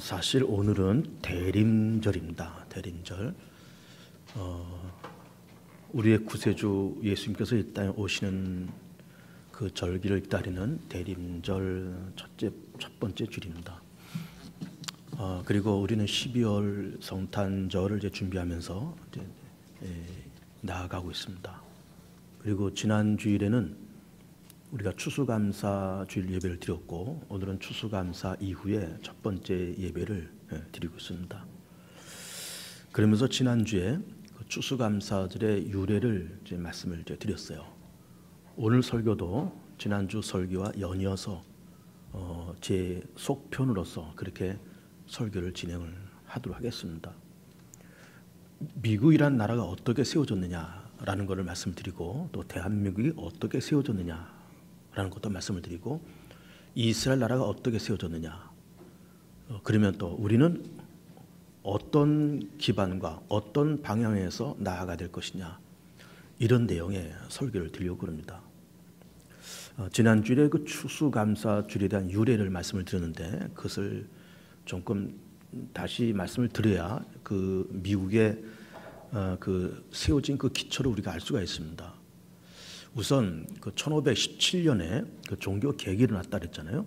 사실 오늘은 대림절입니다. 대림절. 우리의 구세주 예수님께서 이 땅에 오시는 그 절기를 기다리는 대림절 첫 번째 주일입니다. 그리고 우리는 12월 성탄절을 이제 준비하면서 나아가고 있습니다. 그리고 지난 주일에는 우리가 추수감사 주일 예배를 드렸고, 오늘은 추수감사 이후에 첫 번째 예배를 드리고 있습니다. 그러면서 지난주에 그 추수감사절의 유래를 이제 말씀을 이제 드렸어요. 오늘 설교도 지난주 설교와 연이어서 제 속편으로서 그렇게 설교를 진행을 하도록 하겠습니다. 미국이란 나라가 어떻게 세워졌느냐라는 것을 말씀드리고, 또 대한민국이 어떻게 세워졌느냐라는 것도 말씀을 드리고, 이스라엘 나라가 어떻게 세워졌느냐, 그러면 또 우리는 어떤 기반과 어떤 방향에서 나아가야 될 것이냐, 이런 내용의 설교를 드리려고 합니다. 지난주에 그 추수감사주일에 대한 유래를 말씀을 드렸는데, 그것을 조금 다시 말씀을 드려야 그 미국의 그 세워진 그 기초를 우리가 알 수가 있습니다. 우선 그 1517년에 그 종교 개혁이 일어났다 그랬잖아요.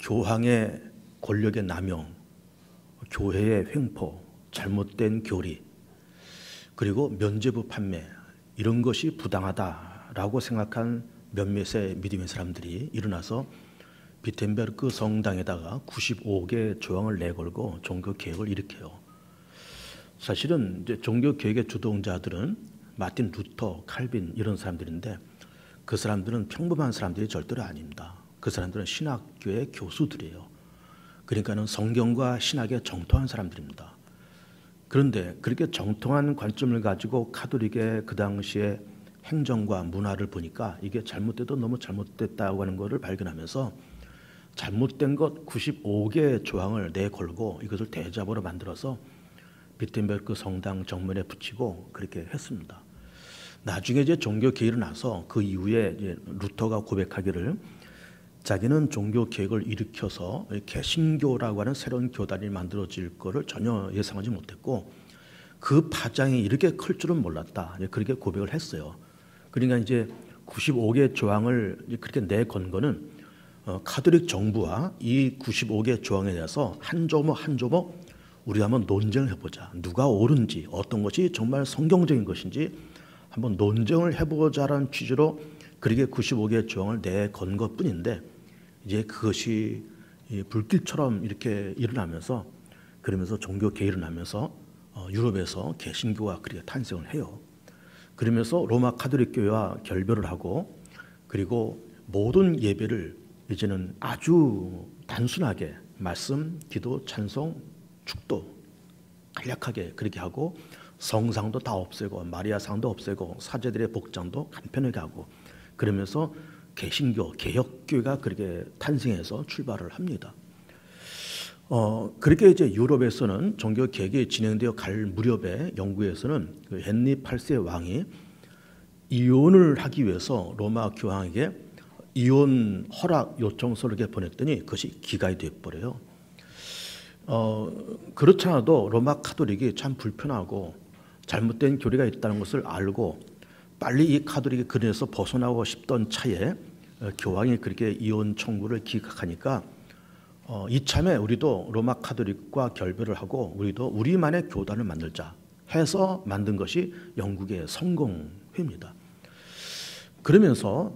교황의 권력의 남용, 교회의 횡포, 잘못된 교리, 그리고 면죄부 판매, 이런 것이 부당하다라고 생각한 몇몇의 믿음의 사람들이 일어나서 비텐베르크 성당에다가 95개 조항을 내걸고 종교 개혁을 일으켜요. 사실은 이제 종교 개혁의 주동자들은 마틴 루터, 칼빈 이런 사람들인데, 그 사람들은 평범한 사람들이 절대로 아닙니다. 그 사람들은 신학교의 교수들이에요. 그러니까는 성경과 신학에 정통한 사람들입니다. 그런데 그렇게 정통한 관점을 가지고 카톨릭의 그 당시에 행정과 문화를 보니까 이게 잘못돼도 너무 잘못됐다고 하는 것을 발견하면서 잘못된 것 95개 조항을 내걸고 이것을 대잡으로 만들어서 비텐베르크 성당 정문에 붙이고 그렇게 했습니다. 나중에 이제 종교 개혁이 일어나서 그 이후에 이제 루터가 고백하기를, 자기는 종교 개혁을 일으켜서 개신교라고 하는 새로운 교단이 만들어질 것을 전혀 예상하지 못했고, 그 파장이 이렇게 클 줄은 몰랐다, 그렇게 고백을 했어요. 그러니까 이제 95개 조항을 그렇게 내건 거는 카톨릭 정부와 이 95개 조항에 대해서 한 조목 한 조목 우리가 한번 논쟁을 해보자. 누가 옳은지, 어떤 것이 정말 성경적인 것인지 한번 논쟁을 해보자라는 취지로 그렇게 95개 조항을 내건 것뿐인데, 이제 그것이 불길처럼 이렇게 일어나면서, 그러면서 종교 개혁이 일어나면서 유럽에서 개신교가 그렇게 탄생을 해요. 그러면서 로마 카톨릭 교회와 결별을 하고, 그리고 모든 예배를 이제는 아주 단순하게 말씀, 기도, 찬송, 축도 간략하게 그렇게 하고, 성상도 다 없애고 마리아상도 없애고 사제들의 복장도 간편하게 하고, 그러면서 개신교, 개혁교회가 그렇게 탄생해서 출발을 합니다. 그렇게 이제 유럽에서는 종교 개혁이 진행되어 갈 무렵에 영국에서는 그 헨리 8세 왕이 이혼을 하기 위해서 로마 교황에게 이혼 허락 요청서를 이렇게 보냈더니 그것이 기각이 되어버려요. 그렇지 않아도 로마 카톨릭이 참 불편하고 잘못된 교리가 있다는 것을 알고 빨리 이 카톨릭의 그늘에서 벗어나고 싶던 차에 교황이 그렇게 이혼 청구를 기각하니까 이참에 우리도 로마 카톨릭과 결별을 하고 우리도 우리만의 교단을 만들자 해서 만든 것이 영국의 성공회입니다. 그러면서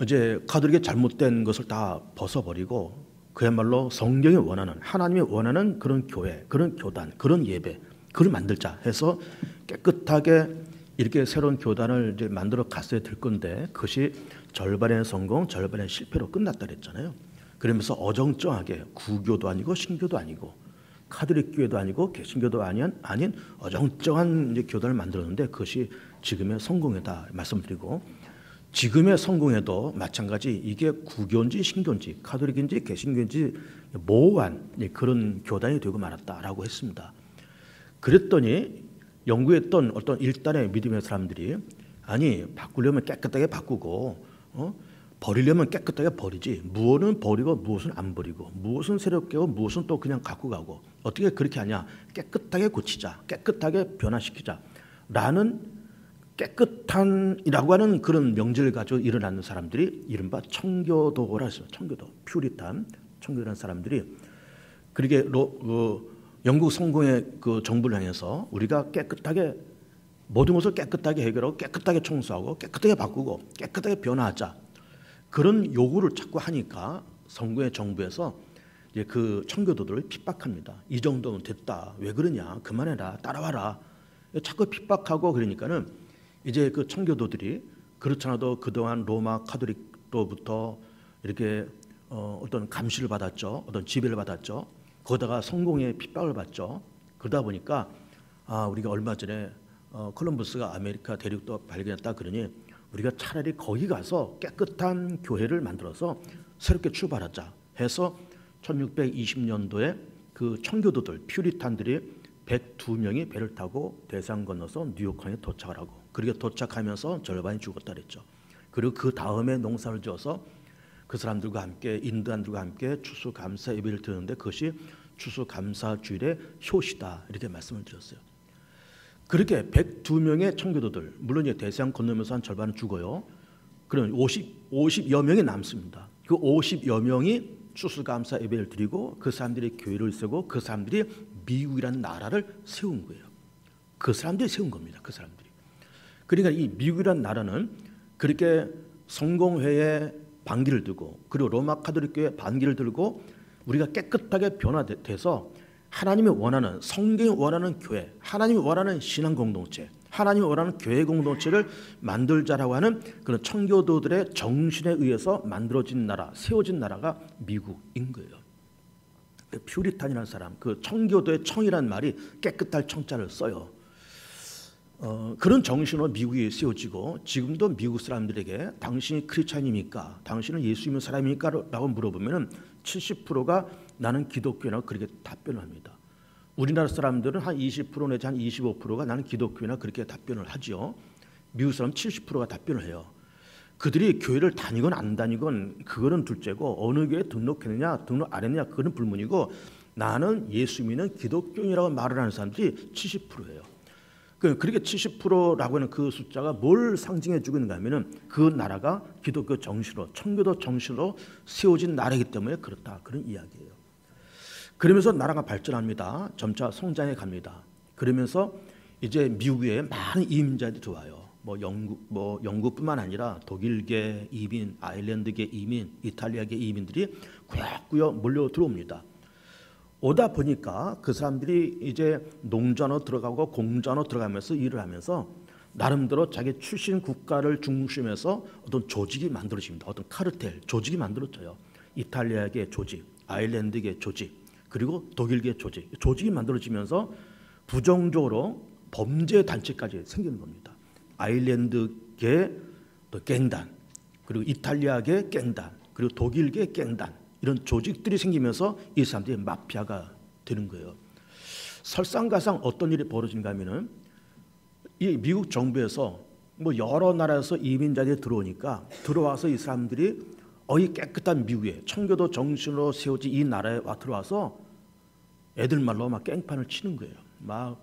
이제 카톨릭의 잘못된 것을 다 벗어버리고 그야말로 성경이 원하는, 하나님이 원하는 그런 교회, 그런 교단, 그런 예배, 그걸 만들자 해서 깨끗하게 이렇게 새로운 교단을 이제 만들어 갔어야 될 건데, 그것이 절반의 성공, 절반의 실패로 끝났다 그랬잖아요. 그러면서 어정쩡하게 구교도 아니고 신교도 아니고 카톨릭 교회도 아니고 개신교도 아닌 어정쩡한 이제 교단을 만들었는데, 그것이 지금의 성공이다 말씀드리고, 지금의 성공에도 마찬가지 이게 구교인지 신교인지 카톨릭인지 개신교인지 모호한 그런 교단이 되고 말았다라고 했습니다. 그랬더니 영국에 있던 어떤 일단의 믿음의 사람들이, 아니 바꾸려면 깨끗하게 바꾸고 버리려면 깨끗하게 버리지, 무엇은 버리고 무엇은 안 버리고, 무엇은 새롭게 하고 무엇은 또 그냥 갖고 가고, 어떻게 그렇게 하냐? 깨끗하게 고치자, 깨끗하게 변화시키자 라는 깨끗한이라고 하는 그런 명제를 가지고 일어나는 사람들이 이른바 청교도라 했어요. 청교도, 퓨리탄, 청교도라는 사람들이 그렇게 영국 성공의 그 정부를 향해서 우리가 깨끗하게 모든 것을 깨끗하게 해결하고 깨끗하게 청소하고 깨끗하게 바꾸고 깨끗하게 변화하자, 그런 요구를 자꾸 하니까 성공의 정부에서 이제 그 청교도들을 핍박합니다. 이 정도는 됐다, 왜 그러냐, 그만해라, 따라와라, 자꾸 핍박하고. 그러니까는 이제 그 청교도들이 그렇잖아도 그동안 로마 카톨릭로부터 이렇게 어떤 감시를 받았죠, 어떤 지배를 받았죠. 거기다가 성공의 핍박을 받죠. 그러다 보니까 우리가 얼마 전에 콜럼버스가 아메리카 대륙도 발견했다 그러니 우리가 차라리 거기 가서 깨끗한 교회를 만들어서 새롭게 출발하자 해서 1620년도에 그 청교도들, 퓨리탄들이 102명이 배를 타고 대서양 건너서 뉴욕항에 도착을 하고, 그렇게 도착하면서 절반이 죽었다 그랬죠. 그리고 그 다음에 농사를 지어서 그 사람들과 함께, 인도인들과 함께 추수감사 예배를 드렸는데 그것이 추수감사주일의 효시다, 이렇게 말씀을 드렸어요. 그렇게 102명의 청교도들, 물론 이제 대서양 건너면서 한 절반은 죽어요. 그럼 50여 명이 남습니다. 그 50여 명이 추수감사 예배를 드리고 그 사람들이 교회를 세우고 그 사람들이 미국이라는 나라를 세운 거예요. 그 사람들이 세운 겁니다. 그 사람들이. 그러니까 이 미국이라는 나라는 그렇게 성공회의 반기를 들고 그리고 로마 카톨릭교회 반기를 들고 우리가 깨끗하게 변화돼서 하나님이 원하는, 성경이 원하는 교회, 하나님이 원하는 신앙 공동체, 하나님이 원하는 교회 공동체를 만들자라고 하는 그런 청교도들의 정신에 의해서 만들어진 나라, 세워진 나라가 미국인 거예요. 퓨리탄이라는 사람, 그 청교도의 청이라는 말이 깨끗할 청자를 써요. 그런 정신으로 미국이 세워지고, 지금도 미국 사람들에게 당신이 크리스찬입니까? 당신은 예수 믿는 사람입니까? 라고 물어보면 70%가 나는 기독교라고 그렇게 답변을 합니다. 우리나라 사람들은 한 20% 내지 한 25%가 나는 기독교나 그렇게 답변을 하죠. 미국 사람 70%가 답변을 해요. 그들이 교회를 다니건 안 다니건 그거는 둘째고, 어느 교회에 등록했느냐 등록 안 했느냐 그거는 불문이고, 나는 예수 믿는 기독교인이라고 말을 하는 사람들이 70%예요. 그렇게 70%라고 하는 그 숫자가 뭘 상징해 주고 있는가 하면은 그 나라가 기독교 정신으로, 청교도 정신으로 세워진 나라이기 때문에 그렇다, 그런 이야기예요. 그러면서 나라가 발전합니다. 점차 성장해 갑니다. 그러면서 이제 미국에 많은 이민자들이 들어와요. 영국뿐만 아니라 독일계 이민, 아일랜드계 이민, 이탈리아계 이민들이 꾸역꾸역 몰려 들어옵니다. 오다 보니까 그 사람들이 이제 농장으로 들어가고 공장으로 들어가면서 일을 하면서 나름대로 자기 출신 국가를 중심해서 어떤 조직이 만들어집니다. 어떤 카르텔 조직이 만들어져요. 이탈리아계 조직, 아일랜드계 조직, 그리고 독일계 조직이 만들어지면서 부정적으로 범죄 단체까지 생기는 겁니다. 아일랜드계 또 갱단, 그리고 이탈리아계 갱단, 그리고 독일계 갱단, 이런 조직들이 생기면서 이 사람들이 마피아가 되는 거예요. 설상가상 어떤 일이 벌어진가 하면은 이 미국 정부에서 여러 나라에서 이민자들이 들어오니까 들어와서 이 사람들이 이 깨끗한 미국에 청교도 정신으로 세워진 이 나라에 들어와서 애들 말로 막 깽판을 치는 거예요. 막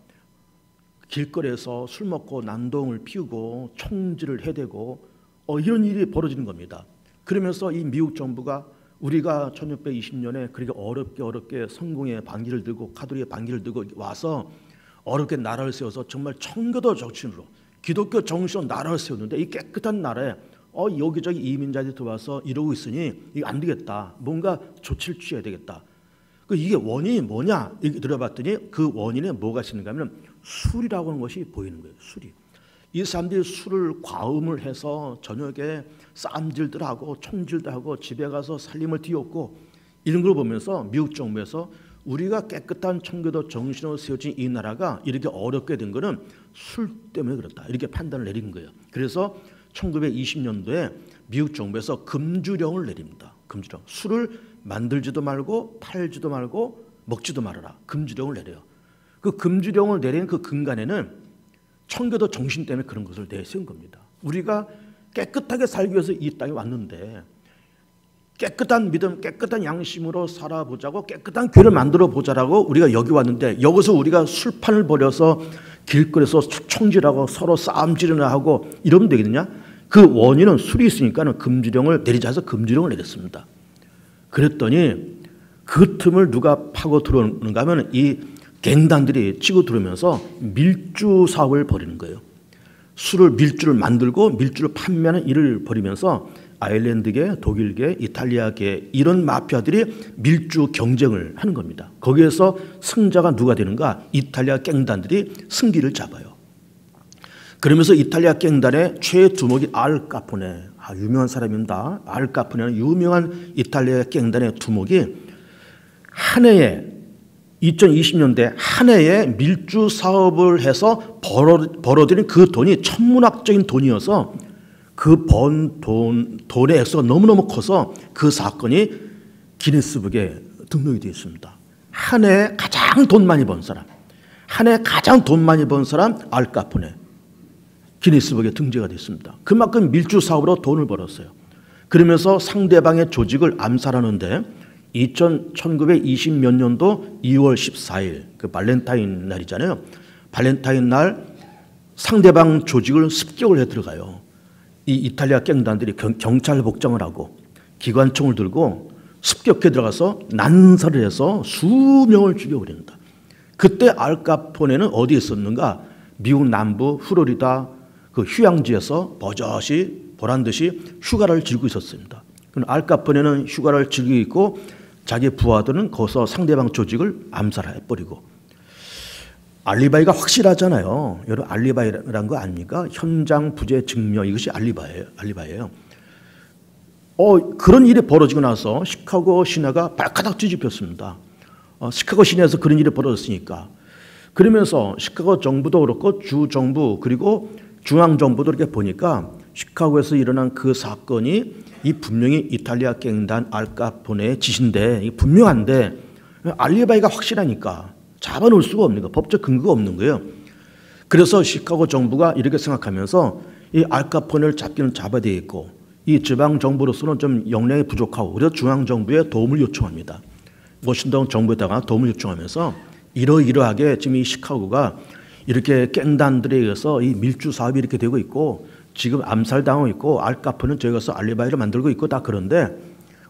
길거리에서 술 먹고 난동을 피우고 총질을 해대고 이런 일이 벌어지는 겁니다. 그러면서 이 미국 정부가 우리가 1620년에 그렇게 어렵게 성공의 반기를 들고 카톨릭의 반기를 들고 와서 어렵게 나라를 세워서 정말 청교도 정신으로 기독교 정신으로 나라를 세웠는데 이 깨끗한 나라에 여기저기 이민자들이 들어와서 이러고 있으니 이거 안 되겠다, 뭔가 조치를 취해야 되겠다. 이게 원인이 뭐냐 이렇게 들어봤더니 그 원인에 뭐가 있는가 하면 술이라고 하는 것이 보이는 거예요. 술이. 이 사람들이 술을 과음을 해서 저녁에 쌈질들 하고 총질도 하고 집에 가서 살림을 뒤엎고 이런 걸 보면서 미국 정부에서 우리가 깨끗한 청교도 정신으로 세워진 이 나라가 이렇게 어렵게 된 거는 술 때문에 그렇다, 이렇게 판단을 내린 거예요. 그래서 1920년도에 미국 정부에서 금주령을 내립니다. 금주령. 술을 만들지도 말고 팔지도 말고 먹지도 말아라, 금주령을 내려요. 그 금주령을 내린 그 근간에는 청교도 정신 때문에 그런 것을 내세운 겁니다. 우리가 깨끗하게 살기 위해서 이 땅에 왔는데 깨끗한 믿음, 깨끗한 양심으로 살아보자고, 깨끗한 교회를 만들어 보자라고 우리가 여기 왔는데, 여기서 우리가 술판을 벌여서 길거리에서 총질하고 서로 싸움질이나 하고 이러면 되겠느냐? 그 원인은 술이 있으니까 금지령을 내리자 해서 금지령을 내렸습니다. 그랬더니 그 틈을 누가 파고 들어오는가 하면 이 갱단들이 치고 들어오면서 밀주 사업을 벌이는 거예요. 밀주를 만들고 밀주를 판매하는 일을 벌이면서 아일랜드계, 독일계, 이탈리아계 이런 마피아들이 밀주 경쟁을 하는 겁니다. 거기에서 승자가 누가 되는가? 이탈리아 갱단들이 승기를 잡아요. 그러면서 이탈리아 갱단의 최두목이 알 카포네, 유명한 사람입니다. 알 카포네는 유명한 이탈리아 갱단의 두목이 한 해에 2020년대 한 해에 밀주 사업을 해서 벌어들인 그 돈이 천문학적인 돈이어서 그 번 돈의 액수가 너무너무 커서 그 사건이 기네스북에 등록이 되어 있습니다. 한 해에 가장 돈 많이 번 사람, 한 해에 가장 돈 많이 번 사람 알 카포네, 기네스북에 등재가 됐습니다. 그만큼 밀주 사업으로 돈을 벌었어요. 그러면서 상대방의 조직을 암살하는데 1920 몇 년도 2월 14일 그 발렌타인 날이잖아요. 발렌타인 날 상대방 조직을 습격을 해 들어가요. 이 이탈리아 갱단들이 경찰 복장을 하고 기관총을 들고 습격해 들어가서 난사를 해서 수명을 죽여버립니다. 그때 알 카포네는 어디에 있었는가? 미국 남부 플로리다 그 휴양지에서 버젓이 보란듯이 휴가를 즐기고 있었습니다. 알 카포네는 휴가를 즐기고 있고 자기 부하들은 거기서 상대방 조직을 암살해버리고, 알리바이가 확실하잖아요. 여러분 알리바이라는 거 아닙니까? 현장 부재 증명, 이것이 알리바이예요. 그런 일이 벌어지고 나서 시카고 시내가 발가닥 뒤집혔습니다. 시카고 시내에서 그런 일이 벌어졌으니까. 그러면서 시카고 정부도 그렇고 주 정부 그리고 중앙 정부도 이렇게 보니까 시카고에서 일어난 그 사건이 이 분명히 이탈리아 갱단 알 카포네의 짓인데, 이게 분명한데 알리바이가 확실하니까 잡아놓을 수가 없는 거예요. 법적 근거가 없는 거예요. 그래서 시카고 정부가 이렇게 생각하면서 이 알 카포네를 잡기는 잡아야 되겠고, 이 지방 정부로서는 좀 역량이 부족하고, 그래서 중앙 정부에 도움을 요청합니다. 워싱턴 정부에다가 도움을 요청하면서 이러이러하게 지금 이 시카고가 이렇게 갱단들에 의해서 이 밀주 사업이 이렇게 되고 있고 지금 암살당하고 있고 알 카포네는 저기 가서 알리바이를 만들고 있고 다 그런데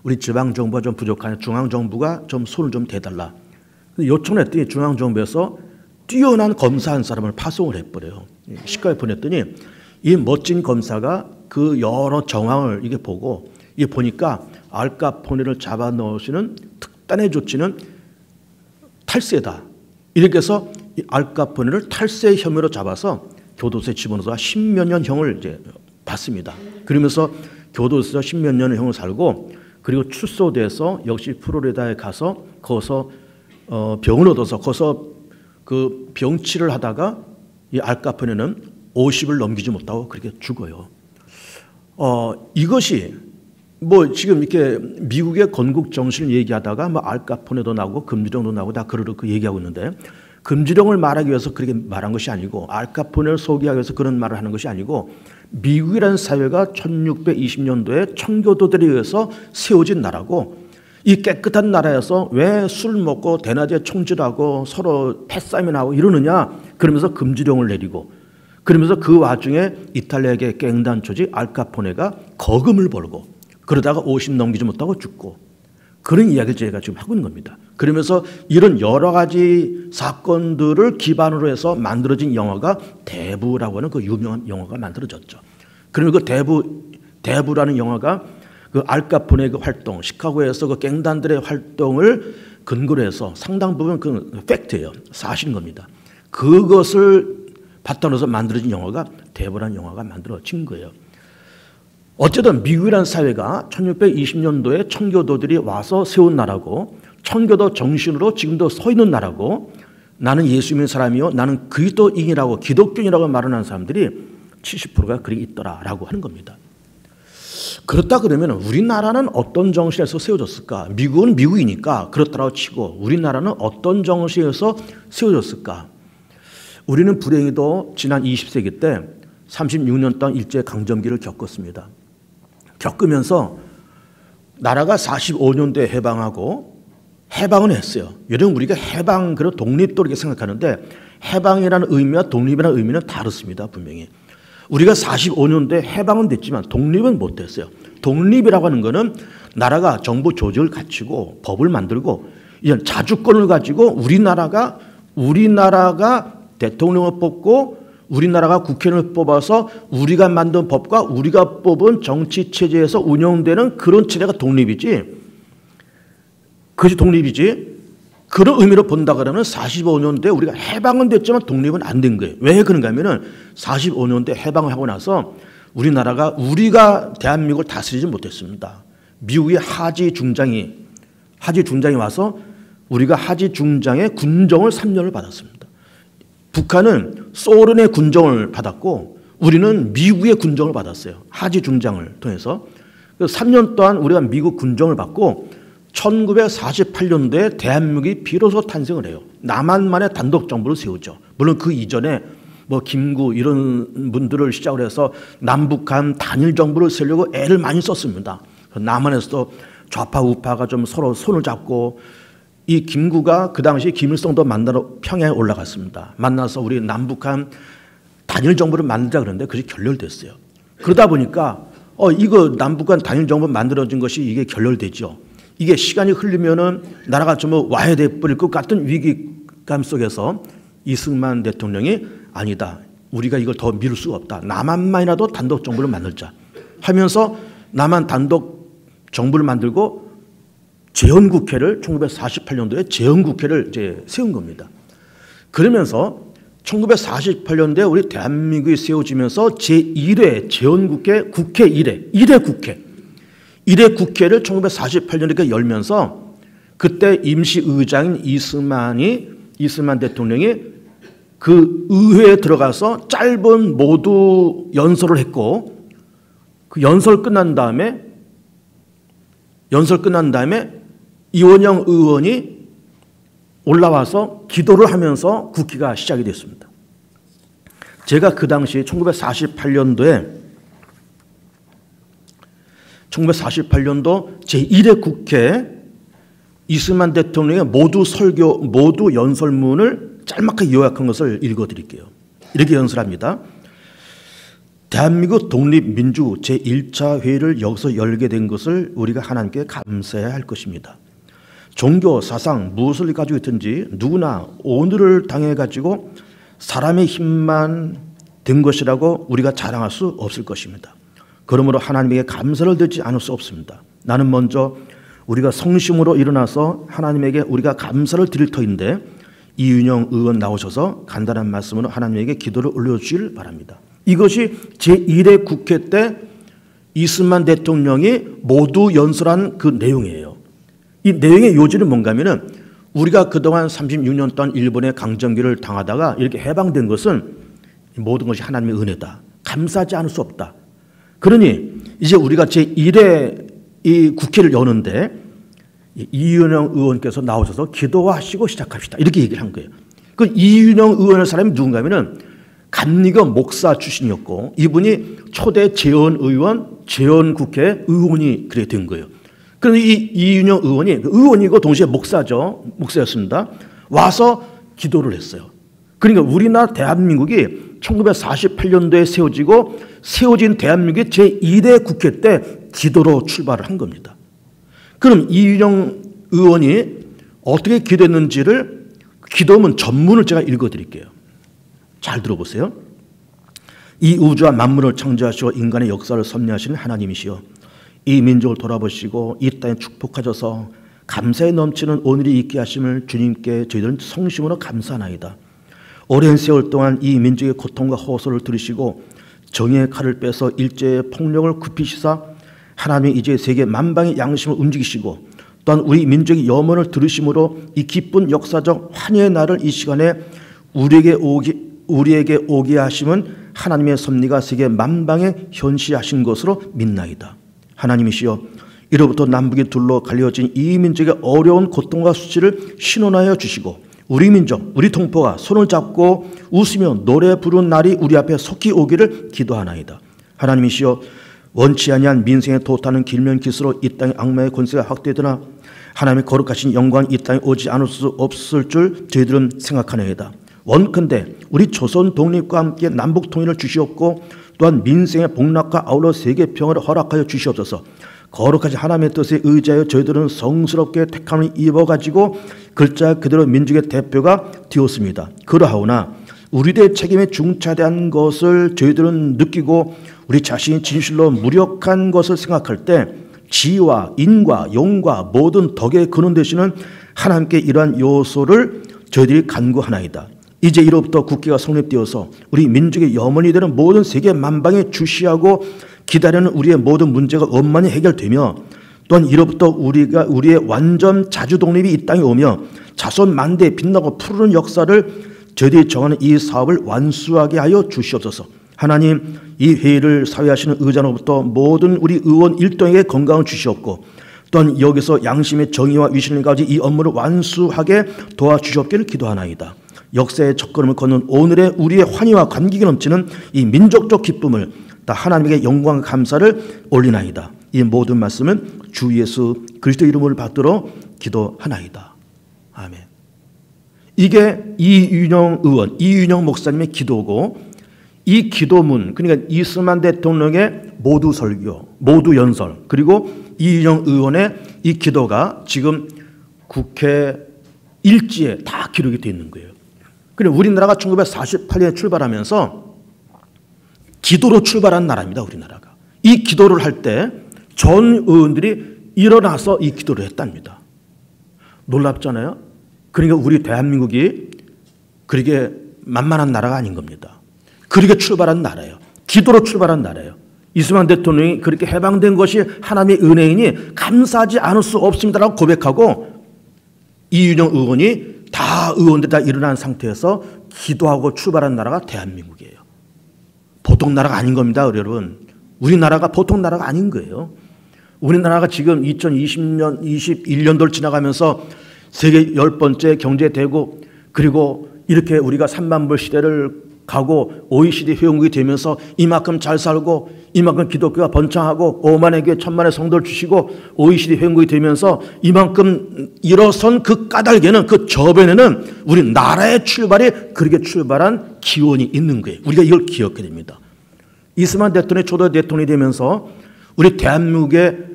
우리 지방 정부가 좀 부족하니 중앙 정부가 좀 손을 좀 대달라. 요청을 했더니 중앙 정부에서 뛰어난 검사 한 사람을 파송을 해버려요. 시카고에 보냈더니 이 멋진 검사가 그 여러 정황을 이게 보고, 이게 보니까 알 카포네를 잡아 넣으시는 특단의 조치는 탈세다. 이렇게 해서 이 알 카포네를 탈세 혐의로 잡아서 교도소에 집어넣어서 10몇 년 형을 이제 받습니다. 그러면서 교도소에서 10몇 년의 형을 살고, 그리고 출소돼서 역시 플로리다에 가서 거기서 병을 얻어서 거기서 그 병치를 하다가 이 알 카포네는 50을 넘기지 못하고 그렇게 죽어요. 이것이 뭐 지금 이렇게 미국의 건국 정신을 얘기하다가 뭐 알 카포네도 나오고 금지령도 나오고 다 그렇게 얘기하고 있는데, 금지령을 말하기 위해서 그렇게 말한 것이 아니고, 알 카포네를 소개하기 위해서 그런 말을 하는 것이 아니고, 미국이라는 사회가 1620년도에 청교도들에 의해서 세워진 나라고, 이 깨끗한 나라에서 왜 술 먹고 대낮에 총질하고 서로 패싸움이 나고 이러느냐, 그러면서 금지령을 내리고, 그러면서 그 와중에 이탈리아계 갱단 조직 알 카포네가 거금을 벌고 그러다가 50 넘기지 못하고 죽고, 그런 이야기를 저희가 지금 하고 있는 겁니다. 그러면서 이런 여러 가지 사건들을 기반으로 해서 만들어진 영화가 대부라고 하는 그 유명한 영화가 만들어졌죠. 그러면 그 대부라는 영화가 그 알 카포네의 그 활동, 시카고에서 그 갱단들의 활동을 근거로 해서 상당 부분 그 팩트예요. 사실인 겁니다. 그것을 바탕으로 해서 만들어진 영화가 대부라는 영화가 만들어진 거예요. 어쨌든 미국이라는 사회가 1620년도에 청교도들이 와서 세운 나라고, 청교도 정신으로 지금도 서 있는 나라고, 나는 예수 믿는 사람이요 나는 그리스도인이라고 기독교인이라고 말하는 사람들이 70%가 그리 있더라라고 하는 겁니다. 그렇다 그러면 우리나라는 어떤 정신에서 세워졌을까? 미국은 미국이니까 그렇다고 치고 우리나라는 어떤 정신에서 세워졌을까? 우리는 불행히도 지난 20세기 때 36년 동안 일제강점기를 겪었습니다. 겪으면서 나라가 45년도에 해방은 했어요. 여러분 우리가 해방 그런 독립도 이렇게 생각하는데 해방이라는 의미와 독립이라는 의미는 다릅니다. 분명히. 우리가 45년도에 해방은 됐지만 독립은 못 됐어요. 독립이라고 하는 것은 나라가 정부 조직을 갖추고 법을 만들고 이런 자주권을 가지고 우리나라가 대통령을 뽑고 우리나라가 국회의원을 뽑아서 우리가 만든 법과 우리가 뽑은 정치 체제에서 운영되는 그런 체제가 독립이지. 그것이 독립이지. 그런 의미로 본다 그러면 45년도에 우리가 해방은 됐지만 독립은 안 된 거예요. 왜 그런가 하면은 45년도에 해방을 하고 나서 우리가 대한민국을 다스리지 못했습니다. 미국의 하지 중장이 와서 우리가 하지 중장의 군정을 3년을 받았습니다. 북한은 소련의 군정을 받았고 우리는 미국의 군정을 받았어요. 하지 중장을 통해서. 3년 동안 우리가 미국 군정을 받고 1948년도에 대한민국이 비로소 탄생을 해요. 남한만의 단독 정부를 세우죠. 물론 그 이전에 김구 이런 분들을 시작으로 해서 남북한 단일 정부를 세우려고 애를 많이 썼습니다. 남한에서도 좌파 우파가 좀 서로 손을 잡고 이 김구가 그 당시 김일성도 만나러 평양에 올라갔습니다. 만나서 우리 남북한 단일 정부를 만들자 그러는데 그것이 결렬됐어요. 그러다 보니까 이거 남북한 단일 정부 만들어진 것이 이게 결렬되죠. 이게 시간이 흐르면은 나라가 좀 와해돼 버릴 것 같은 위기감 속에서 이승만 대통령이 아니다. 우리가 이걸 더 미룰 수가 없다. 남한만이라도 단독 정부를 만들자 하면서 남한 단독 정부를 만들고 재헌국회를 1948년도에 재헌국회를 이제 세운 겁니다. 그러면서 1948년도에 우리 대한민국이 세워지면서 제1회 재헌국회 국회 1회 국회를 1948년에 열면서 그때 임시의장인 이승만 대통령이 그 의회에 들어가서 짧은 모두 연설을 했고 그 연설 끝난 다음에 이원영 의원이 올라와서 기도를 하면서 국회가 시작이 됐습니다. 제가 그 당시 1948년도 제1회 국회 이승만 대통령의 모두 연설문을 짤막하게 요약한 것을 읽어드릴게요. 이렇게 연설합니다. 대한민국 독립민주 제1차 회의를 여기서 열게 된 것을 우리가 하나님께 감사해야 할 것입니다. 종교, 사상, 무엇을 가지고 있든지 누구나 오늘을 당해가지고 사람의 힘만 된 것이라고 우리가 자랑할 수 없을 것입니다. 그러므로 하나님에게 감사를 드리지 않을 수 없습니다. 나는 먼저 우리가 성심으로 일어나서 하나님에게 우리가 감사를 드릴 터인데 이윤영 의원 나오셔서 간단한 말씀으로 하나님에게 기도를 올려주시길 바랍니다. 이것이 제1회 국회 때 이승만 대통령이 모두 연설한 그 내용이에요. 이 내용의 요지는 뭔가 하면은 우리가 그동안 36년 동안 일본의 강점기를 당하다가 이렇게 해방된 것은 모든 것이 하나님의 은혜다. 감사하지 않을 수 없다. 그러니 이제 우리가 제1회 이 국회를 여는데 이윤영 의원께서 나오셔서 기도하시고 시작합시다. 이렇게 얘기를 한 거예요. 그 이윤영 의원의 사람이 누군가 하면은 감리교 목사 출신이었고 이분이 초대 재헌의원, 재헌국회 의원이 그래 된 거예요. 그런데 이 이윤영 의원이고 동시에 목사였습니다. 와서 기도를 했어요. 그러니까 우리나라 대한민국이 1948년도에 세워진 대한민국의 제1회 국회 때 기도로 출발을 한 겁니다. 그럼 이윤영 의원이 어떻게 기도했는지를 기도문 전문을 제가 읽어드릴게요. 잘 들어보세요. 이 우주와 만물을 창조하시고 인간의 역사를 섭리하시는 하나님이시여 이 민족을 돌아보시고 이 땅에 축복하셔서 감사에 넘치는 오늘이 있게 하심을 주님께 저희들은 성심으로 감사하나이다. 오랜 세월 동안 이 민족의 고통과 호소를 들으시고 정의의 칼을 빼서 일제의 폭력을 굽히시사 하나님이 이제 세계 만방의 양심을 움직이시고 또한 우리 민족의 염원을 들으심으로 이 기쁜 역사적 환희의 날을 이 시간에 우리에게 오게 하심은 하나님의 섭리가 세계 만방에 현시하신 것으로 믿나이다. 하나님이시여 이로부터 남북이 둘로 갈려진 이 민족의 어려운 고통과 수치를 신원하여 주시고 우리 민족, 우리 동포가 손을 잡고 웃으며 노래 부르는 날이 우리 앞에 속히 오기를 기도하나이다. 하나님이시여 원치 아니한 민생에 도타는 길면 길수록 이 땅의 악마의 권세가 확대되나 하나님의 거룩하신 영광이 이 땅에 오지 않을 수 없을 줄 저희들은 생각하나이다. 원컨대 우리 조선 독립과 함께 남북 통일을 주시옵고 또한 민생의 복락과 아울러 세계 평화를 허락하여 주시옵소서. 거룩하신 하나님의 뜻에 의지하여 저희들은 성스럽게 택함을 입어가지고 글자 그대로 민족의 대표가 되었습니다. 그러하오나 우리들의 책임에 중차대한 것을 저희들은 느끼고 우리 자신이 진실로 무력한 것을 생각할 때 지와 인과 용과 모든 덕의 근원 되시는 하나님께 이러한 요소를 저희들이 간구하나이다. 이제 이로부터 국회가 성립되어서 우리 민족의 염원이 되는 모든 세계 만방에 주시하고 기다리는 우리의 모든 문제가 원만히 해결되며 또한 이로부터 우리의 완전 자주 독립이 이 땅에 오며 자손 만대에 빛나고 푸르는 역사를 저희들이 정하는 이 사업을 완수하게 하여 주시옵소서. 하나님, 이 회의를 사회하시는 의장으로부터 모든 우리 의원 일동에게 건강을 주시옵고 또한 여기서 양심의 정의와 위신을 가지고 이 업무를 완수하게 도와주시옵기를 기도하나이다. 역사의 첫걸음을 걷는 오늘의 우리의 환희와 감격이 넘치는 이 민족적 기쁨을 다 하나님에게 영광과 감사를 올리나이다. 이 모든 말씀은 주 예수 그리스도 이름을 받들어 기도하나이다. 아멘. 이게 이윤영 의원, 이윤영 목사님의 기도고 이 기도문, 그러니까 이승만 대통령의 모두 설교, 모두 연설, 그리고 이윤영 의원의 이 기도가 지금 국회 일지에 다 기록이 되어 있는 거예요. 그리고 우리나라가 1948년에 출발하면서 기도로 출발한 나라입니다. 우리나라가. 이 기도를 할 때 전 의원들이 일어나서 이 기도를 했답니다. 놀랍잖아요. 그러니까 우리 대한민국이 그렇게 만만한 나라가 아닌 겁니다. 그렇게 출발한 나라예요. 기도로 출발한 나라예요. 이승만 대통령이 그렇게 해방된 것이 하나님의 은혜이니 감사하지 않을 수 없습니다라고 고백하고 이윤영 의원이 다 의원들 다 일어난 상태에서 기도하고 출발한 나라가 대한민국이에요. 보통 나라가 아닌 겁니다, 여러분. 우리나라가 보통 나라가 아닌 거예요. 우리나라가 지금 2020년, 21년도를 지나가면서 세계 10번째 경제대국, 그리고 이렇게 우리가 3만 불 시대를 가고 OECD 회원국이 되면서 이만큼 잘 살고 이만큼 기독교가 번창하고 5만의 교회 1000만의 성도를 주시고 OECD 회원국이 되면서 이만큼 일어선 그 까닭에는, 그 저변에는 우리 나라의 출발이 그렇게 출발한 기원이 있는 거예요. 우리가 이걸 기억해야 됩니다. 이승만 대통령이 초대 대통령이 되면서 우리 대한민국의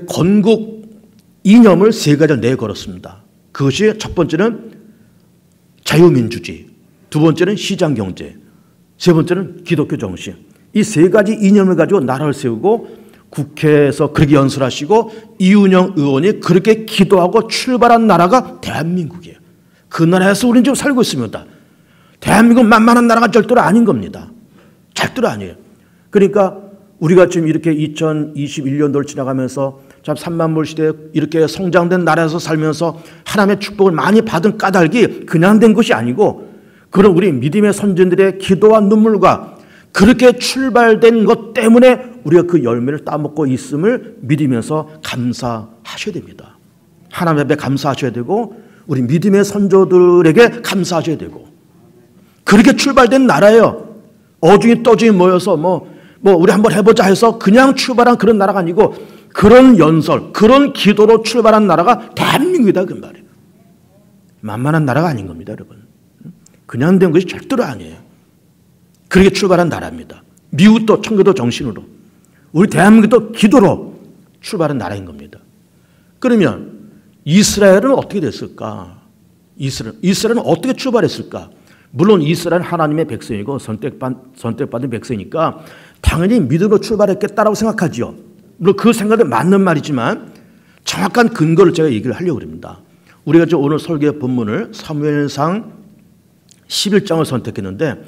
건국 이념을 세 가지를 내걸었습니다. 그것이 첫 번째는 자유민주주의, 두 번째는 시장경제, 세 번째는 기독교 정신. 이 세 가지 이념을 가지고 나라를 세우고 국회에서 그렇게 연설하시고 이윤영 의원이 그렇게 기도하고 출발한 나라가 대한민국이에요. 그 나라에서 우리는 지금 살고 있습니다. 대한민국은 만만한 나라가 절대로 아닌 겁니다. 절대로 아니에요. 그러니까 우리가 지금 이렇게 2021년도를 지나가면서 참 3만 불 시대에 이렇게 성장된 나라에서 살면서 하나님의 축복을 많이 받은 까닭이 그냥 된 것이 아니고 그런 우리 믿음의 선진들의 기도와 눈물과 그렇게 출발된 것 때문에 우리가 그 열매를 따먹고 있음을 믿으면서 감사하셔야 됩니다. 하나님 앞에 감사하셔야 되고 우리 믿음의 선조들에게 감사하셔야 되고 그렇게 출발된 나라예요. 어중이 떠중이 모여서 우리 한번 해보자 해서 그냥 출발한 그런 나라가 아니고 그런 연설, 그런 기도로 출발한 나라가 대한민국이다 그 말이에요. 만만한 나라가 아닌 겁니다, 여러분. 그냥 된 것이 절대로 아니에요. 그렇게 출발한 나라입니다. 미국도 청교도 정신으로, 우리 대한민국도 기도로 출발한 나라인 겁니다. 그러면 이스라엘은 어떻게 됐을까? 이스라엘은 어떻게 출발했을까? 물론 이스라엘은 하나님의 백성이고 선택받은 백성이니까 당연히 믿음으로 출발했겠다라고 생각하지요. 물론 그 생각이 맞는 말이지만 정확한 근거를 제가 얘기를 하려고 합니다. 우리가 오늘 설교 본문을 사무엘상 11장을 선택했는데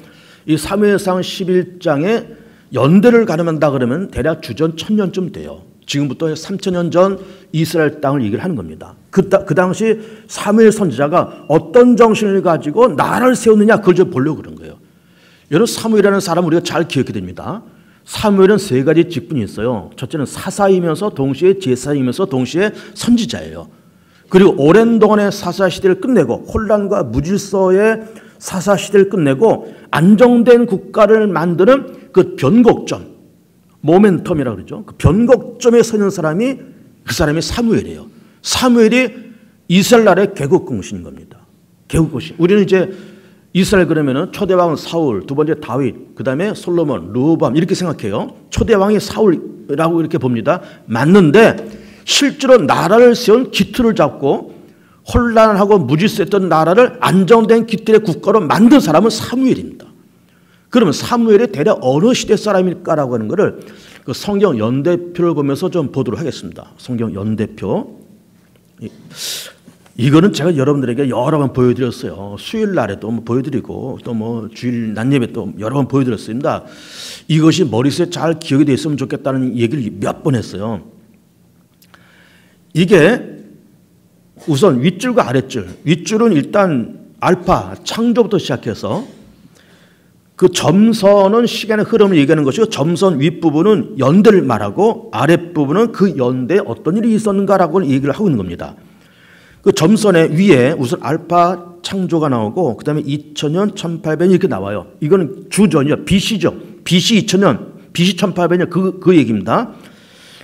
이 사무엘상 11장에 연대를 가늠한다 그러면 대략 주전 1000년쯤 돼요. 지금부터 3000년 전 이스라엘 땅을 얘기를 하는 겁니다. 그 당시 사무엘 선지자가 어떤 정신을 가지고 나라를 세웠느냐 그걸 좀 보려고 그런 거예요. 여러분 사무엘이라는 사람 우리가 잘 기억해야 됩니다. 사무엘은 세 가지 직분이 있어요. 첫째는 사사이면서 동시에 제사이면서 동시에 선지자예요. 그리고 오랜 동안의 사사 시대를 끝내고 혼란과 무질서의 사사 시대를 끝내고 안정된 국가를 만드는 그 변곡점, 모멘텀이라고 그러죠. 그 변곡점에 서는 사람이 그 사람이 사무엘이에요. 사무엘이 이스라엘 나라의 개국공신인 겁니다. 개국공신. 우리는 이제 이스라엘 그러면은 초대왕 사울, 두 번째 다윗, 그 다음에 솔로몬, 르호보암 이렇게 생각해요. 초대왕이 사울이라고 이렇게 봅니다. 맞는데 실제로 나라를 세운 기틀을 잡고 혼란하고 무질서했던 나라를 안정된 기틀의 국가로 만든 사람은 사무엘입니다. 그러면 사무엘이 대략 어느 시대 사람일까라고 하는 것을 그 성경 연대표를 보면서 좀 보도록 하겠습니다. 성경 연대표. 이거는 제가 여러분들에게 여러 번 보여드렸어요. 수요일 날에도 보여드리고 또 뭐 주일 낮 예배 또 여러 번 보여드렸습니다. 이것이 머릿속에 잘 기억이 되어 있으면 좋겠다는 얘기를 몇 번 했어요. 이게 우선 윗줄과 아랫줄. 윗줄은 일단 알파, 창조부터 시작해서 그 점선은 시간의 흐름을 얘기하는 것이고 점선 윗부분은 연대를 말하고 아랫부분은 그 연대에 어떤 일이 있었는가라고 얘기를 하고 있는 겁니다. 그 점선의 위에 우선 알파 창조가 나오고 그 다음에 2000년, 1800년 이렇게 나와요. 이거는 주전이죠. BC죠. BC 2000년, BC 1800년 그 얘기입니다.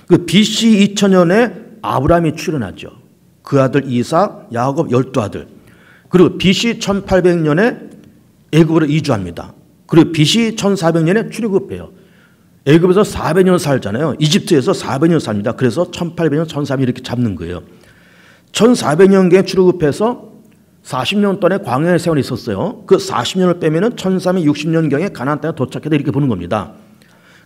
그 BC 2000년에 아브라함이 출현하죠. 그 아들 이삭, 야곱 12아들. 그리고 BC 1800년에 애굽으로 이주합니다. 그리고 BC 1400년에 출애굽해요. 애굽에서 400년 살잖아요. 이집트에서 400년 삽니다. 그래서 1800년, 1400년 이렇게 잡는 거예요. 1400년경에 출애굽해서 40년 동안의 광야의 생활이 있었어요. 그 40년을 빼면은 1360년경에 가나안 땅에 도착했다 이렇게 보는 겁니다.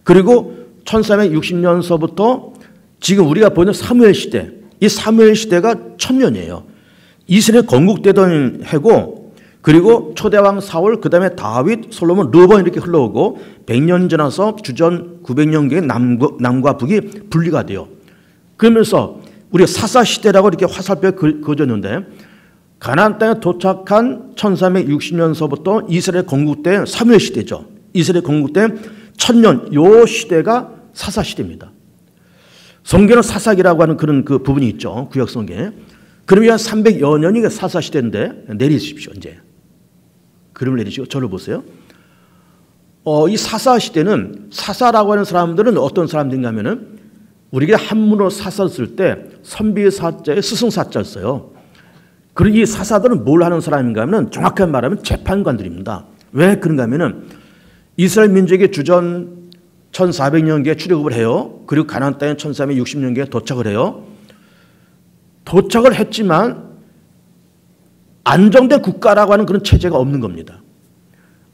그리고 1360년서부터 지금 우리가 보는 사무엘 시대, 이 사무엘 시대가 1000년이에요. 이스라엘 건국되던 해고 그리고 초대왕 사울, 그 다음에 다윗, 솔로몬, 르호보암 이렇게 흘러오고 100년 지나서 주전 900년경에 남과 북이 분리가 돼요. 그러면서 우리가 사사시대라고 이렇게 화살표에 그어졌는데 가나안 땅에 도착한 1360년서부터 이스라엘 건국된 사무엘 시대죠. 이스라엘 건국된 1000년 요 시대가 사사시대입니다. 성경은 사사기라고 하는 그런 그 부분이 있죠. 구약성경에. 그러면 300여 년이 사사시대인데 내리십시오. 이제 그림을 내리시고 저를 보세요. 이 사사시대는 사사라고 하는 사람들은 어떤 사람들인가 하면은 우리가 한문으로 사사 쓸 때 선비사자에 스승사자였어요. 그리고 이 사사들은 뭘 하는 사람인가 하면 정확하게 말하면 재판관들입니다. 왜 그런가 하면은 이스라엘 민족의 주전 1400년경에 출애굽을 해요. 그리고 가나안 땅에 1360년경에 도착을 해요. 도착을 했지만 안정된 국가라고 하는 그런 체제가 없는 겁니다.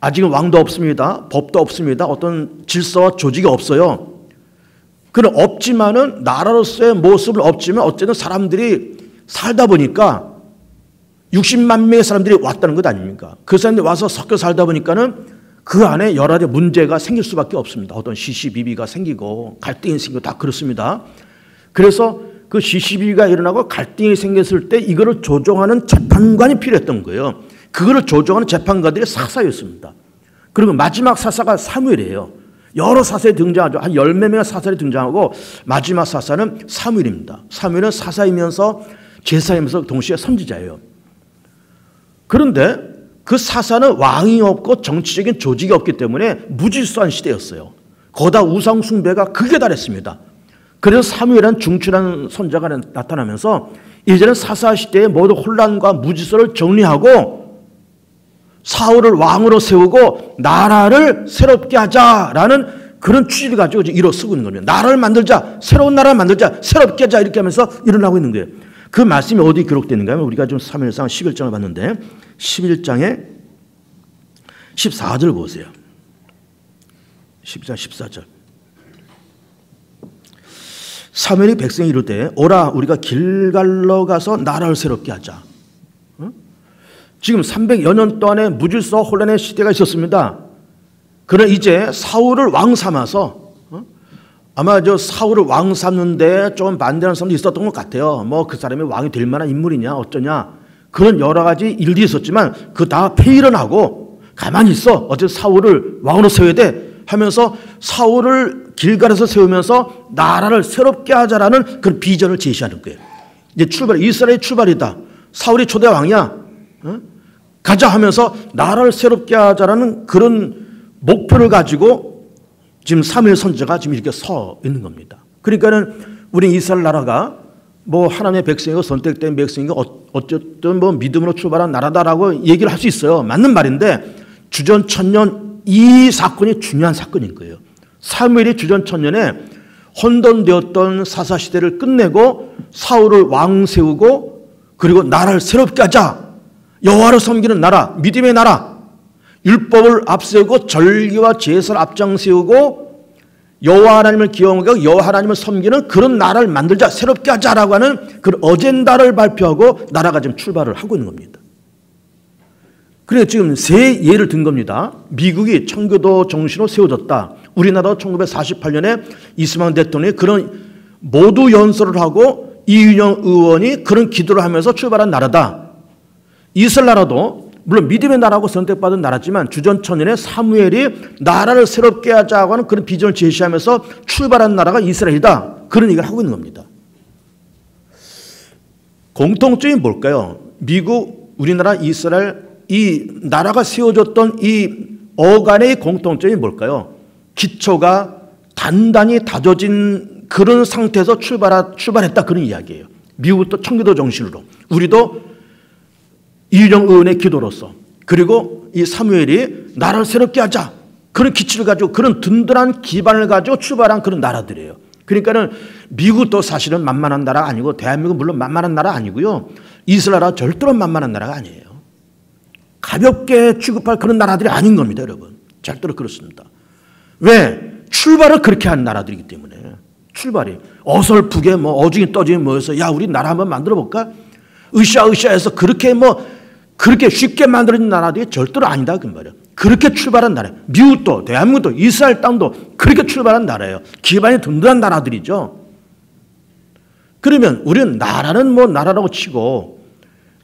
아직은 왕도 없습니다. 법도 없습니다. 어떤 질서와 조직이 없어요. 그는 없지만은 나라로서의 모습은 없지만 어쨌든 사람들이 살다 보니까 60만 명의 사람들이 왔다는 것 아닙니까? 그 사람들이 와서 섞여 살다 보니까는 그 안에 여러 가지 문제가 생길 수밖에 없습니다. 어떤 시시비비가 생기고 갈등이 생기고 다 그렇습니다. 그래서 그 시시비비가 일어나고 갈등이 생겼을 때 이거를 조정하는 재판관이 필요했던 거예요. 그거를 조정하는 재판관들이 사사였습니다. 그리고 마지막 사사가 사무엘이에요. 여러 사사에 등장하죠. 한 10몇 명의 사사에 등장하고 마지막 사사는 사무엘입니다. 사무엘은 사사이면서 제사이면서 동시에 선지자예요. 그런데 그 사사는 왕이 없고 정치적인 조직이 없기 때문에 무질서한 시대였어요. 거다 우상 숭배가 극에 달했습니다. 그래서 사무엘은 중출한 선자가 나타나면서 이제는 사사 시대의 모든 혼란과 무질서를 정리하고 사울을 왕으로 세우고 나라를 새롭게 하자라는 그런 취지를 가지고 일어서고 있는 겁니다. 나라를 만들자, 새로운 나라를 만들자, 새롭게 하자 이렇게 하면서 일어나고 있는 거예요. 그 말씀이 어디 기록되는가 하면 우리가 좀 사무엘상 11장을 봤는데 11장에 14절 보세요. 11장 14절. 사무엘이 백성이 이르되 오라 우리가 길갈로 가서 나라를 새롭게 하자. 지금 300여 년 동안의 무질서 혼란의 시대가 있었습니다. 그러나 이제 사울을 왕 삼아서 아마 저 사울을 왕 삼는데 좀 반대하는 사람도 있었던 것 같아요. 뭐 그 사람이 왕이 될 만한 인물이냐 어쩌냐 그런 여러 가지 일들이 있었지만 그 다 폐일은 하고 가만히 있어. 어쨌든 사울을 왕으로 세워야 돼 하면서 사울을 길갈에서 세우면서 나라를 새롭게 하자라는 그런 비전을 제시하는 거예요. 이제 출발, 이스라엘의 출발이다. 사울이 초대 왕이야. 가자 하면서 나라를 새롭게 하자라는 그런 목표를 가지고 지금 사무엘 선지자가 지금 이렇게 서 있는 겁니다. 그러니까는 우리 이스라엘 나라가 뭐 하나님의 백성이고 선택된 백성이고 어쨌든 뭐 믿음으로 출발한 나라다라고 얘기를 할 수 있어요. 맞는 말인데 주전 1000년 이 사건이 중요한 사건인 거예요. 사무엘이 주전 1000년에 혼돈되었던 사사시대를 끝내고 사울을 왕 세우고 그리고 나라를 새롭게 하자. 여호와를 섬기는 나라, 믿음의 나라, 율법을 앞세우고 절기와 제사를 앞장세우고 여호와 하나님을 기억하고 여호와 하나님을 섬기는 그런 나라를 만들자, 새롭게 하자라고 하는 그런 어젠다를 발표하고 나라가 지금 출발을 하고 있는 겁니다. 그래서 지금 세 예를 든 겁니다. 미국이 청교도 정신으로 세워졌다. 우리나라도 1948년에 이승만 대통령이 그런 모두 연설을 하고 이윤영 의원이 그런 기도를 하면서 출발한 나라다. 이스라엘 나라도 물론 믿음의 나라고 선택받은 나라지만 주전 1000년에 사무엘이 나라를 새롭게 하자고 하는 그런 비전을 제시하면서 출발한 나라가 이스라엘이다. 그런 얘기를 하고 있는 겁니다. 공통점이 뭘까요? 미국, 우리나라, 이스라엘 이 나라가 세워졌던 이 어간의 공통점이 뭘까요? 기초가 단단히 다져진 그런 상태에서 출발했다 그런 이야기예요. 미국도 청교도 정신으로, 우리도 이윤영 의원의 기도로서, 그리고 이 사무엘이 나라를 새롭게 하자 그런 기치를 가지고 그런 든든한 기반을 가지고 출발한 그런 나라들이에요. 그러니까는 미국도 사실은 만만한 나라가 아니고 대한민국 물론 만만한 나라 아니고요. 이스라엘은 절대로 만만한 나라가 아니에요. 가볍게 취급할 그런 나라들이 아닌 겁니다, 여러분. 절대로 그렇습니다. 왜? 출발을 그렇게 한 나라들이기 때문에. 출발이 어설프게 뭐 어중이 떠중이 모여서 야 우리 나라 한번 만들어 볼까? 으쌰으쌰해서 그렇게 쉽게 만들어진 나라들이 절대로 아니다 그 말이에요. 그렇게 출발한 나라예요. 미국도 대한민국도 이스라엘 땅도 그렇게 출발한 나라예요. 기반이 든든한 나라들이죠. 그러면 우리는 나라는 뭐 나라라고 치고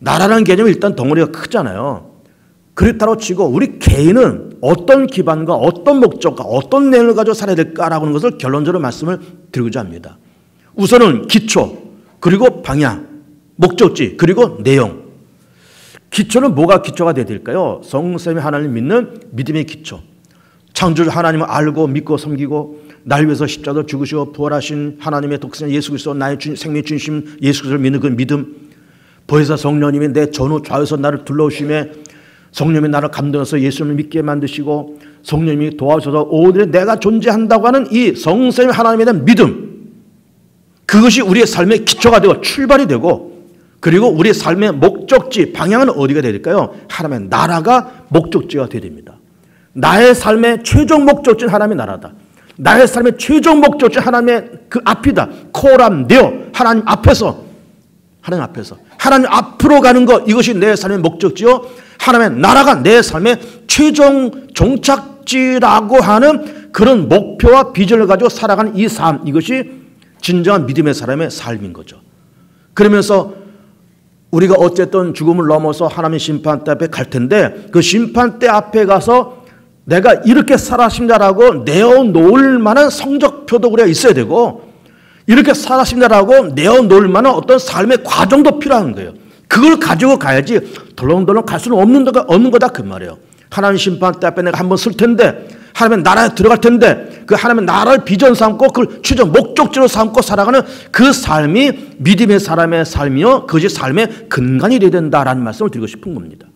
나라라는 개념이 일단 덩어리가 크잖아요. 그렇다고 치고 우리 개인은 어떤 기반과 어떤 목적과 어떤 내용을 가지고 살아야 될까라고 하는 것을 결론적으로 말씀을 드리고자 합니다. 우선은 기초, 그리고 방향, 목적지, 그리고 내용. 기초는 뭐가 기초가 되어야 될까요? 성삼위 하나님 믿는 믿음의 기초. 창조주 하나님을 알고 믿고 섬기고 날 위해서 십자가로 죽으시고 부활하신 하나님의 독생 예수 그리스도 나의 생명의 중심 예수 그리스도를 믿는 그 믿음. 보혜사 성령님이 내 전후 좌우에서 나를 둘러오심에 성령님이 나를 감동해서 예수님을 믿게 만드시고 성령님이 도와주셔서 오늘에 내가 존재한다고 하는 이 성삼위 하나님에 대한 믿음. 그것이 우리의 삶의 기초가 되고 출발이 되고 그리고 우리의 삶의 목적지, 방향은 어디가 되야 될까요? 하나님의 나라가 목적지가 되어야 됩니다. 나의 삶의 최종 목적지는 하나님의 나라다. 나의 삶의 최종 목적지는 하나님의 그 앞이다. 코람 데오 하나님 앞에서 하나님 앞으로 가는 것 이것이 내 삶의 목적지요. 하나님의 나라가 내 삶의 최종 종착지라고 하는 그런 목표와 비전을 가지고 살아가는 이 삶 이것이 진정한 믿음의 사람의 삶인 거죠. 그러면서 우리가 어쨌든 죽음을 넘어서 하나님의 심판대 앞에 갈 텐데 그 심판대 앞에 가서 내가 이렇게 살았습니다라고 내어놓을 만한 성적표도 우리가 있어야 되고 이렇게 살았습니다라고 내어놓을 만한 어떤 삶의 과정도 필요한 거예요. 그걸 가지고 가야지 덜렁덜렁 갈 수는 없는 거다 그 말이에요. 하나님 심판대 앞에 내가 한번 설 텐데 하나님의 나라에 들어갈 텐데 그 하나님의 나라를 비전 삼고 그걸 최종 목적지로 삼고 살아가는 그 삶이 믿음의 사람의 삶이요 그것이 삶의 근간이 되어야 된다라는 말씀을 드리고 싶은 겁니다.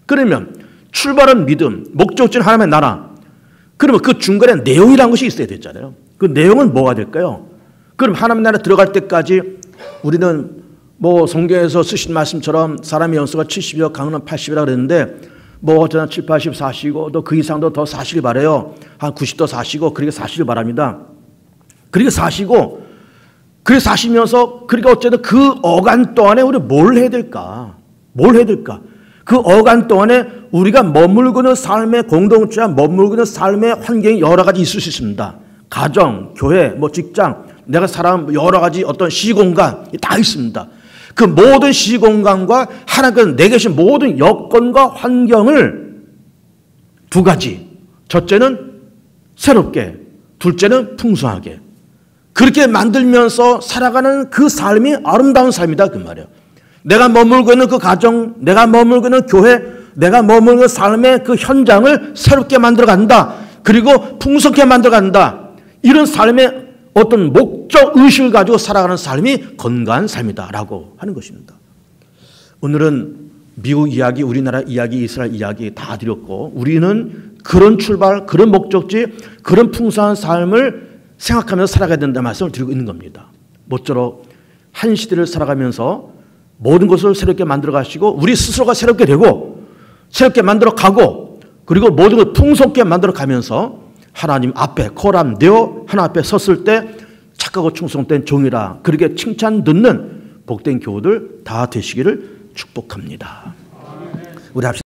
그러면 출발은 믿음, 목적지는 하나님의 나라. 그러면 그 중간에 내용이라는 것이 있어야 되잖아요. 그 내용은 뭐가 될까요? 그럼 하나님 나라에 들어갈 때까지 우리는 뭐 성경에서 쓰신 말씀처럼 사람의 연수가 70이요 강은 80이라 그랬는데 뭐 어쩌나 7, 80 사시고 또 그 이상도 더 사시길 바라요. 한 90도 사시고 그렇게 사시길 바랍니다. 그렇게 사시고 그렇게 사시면서 그러니까 어쨌든 그 어간 동안에 우리 뭘 해야 될까? 뭘 해야 될까? 그 어간 동안에 우리가 머물고 있는 삶의 공동체와 머물고 있는 삶의 환경이 여러 가지 있을 수 있습니다. 가정, 교회, 뭐 직장, 내가 살아가는 여러 가지 어떤 시공간 다 있습니다. 그 모든 시공간과 하나님께서 내게 계신 모든 여건과 환경을 두 가지. 첫째는 새롭게, 둘째는 풍성하게. 그렇게 만들면서 살아가는 그 삶이 아름다운 삶이다 그 말이에요. 내가 머물고 있는 그 가정, 내가 머물고 있는 교회, 내가 머물고 있는 삶의 그 현장을 새롭게 만들어 간다. 그리고 풍성하게 만들어간다. 이런 삶의 어떤 목적 의식을 가지고 살아가는 삶이 건강한 삶이다라고 하는 것입니다. 오늘은 미국 이야기, 우리나라 이야기, 이스라엘 이야기 다 드렸고, 우리는 그런 출발, 그런 목적지, 그런 풍성한 삶을 생각하면서 살아가야 된다는 말씀을 드리고 있는 겁니다. 모쪼록 한 시대를 살아가면서 모든 것을 새롭게 만들어 가시고, 우리 스스로가 새롭게 되고 새롭게 만들어 가고, 그리고 모든 걸 풍성하게 만들어 가면서 하나님 앞에 거람되어 하나님 앞에 섰을 때 착하고 충성된 종이라 그렇게 칭찬 듣는 복된 교우들 다 되시기를 축복합니다. 우리 합시다.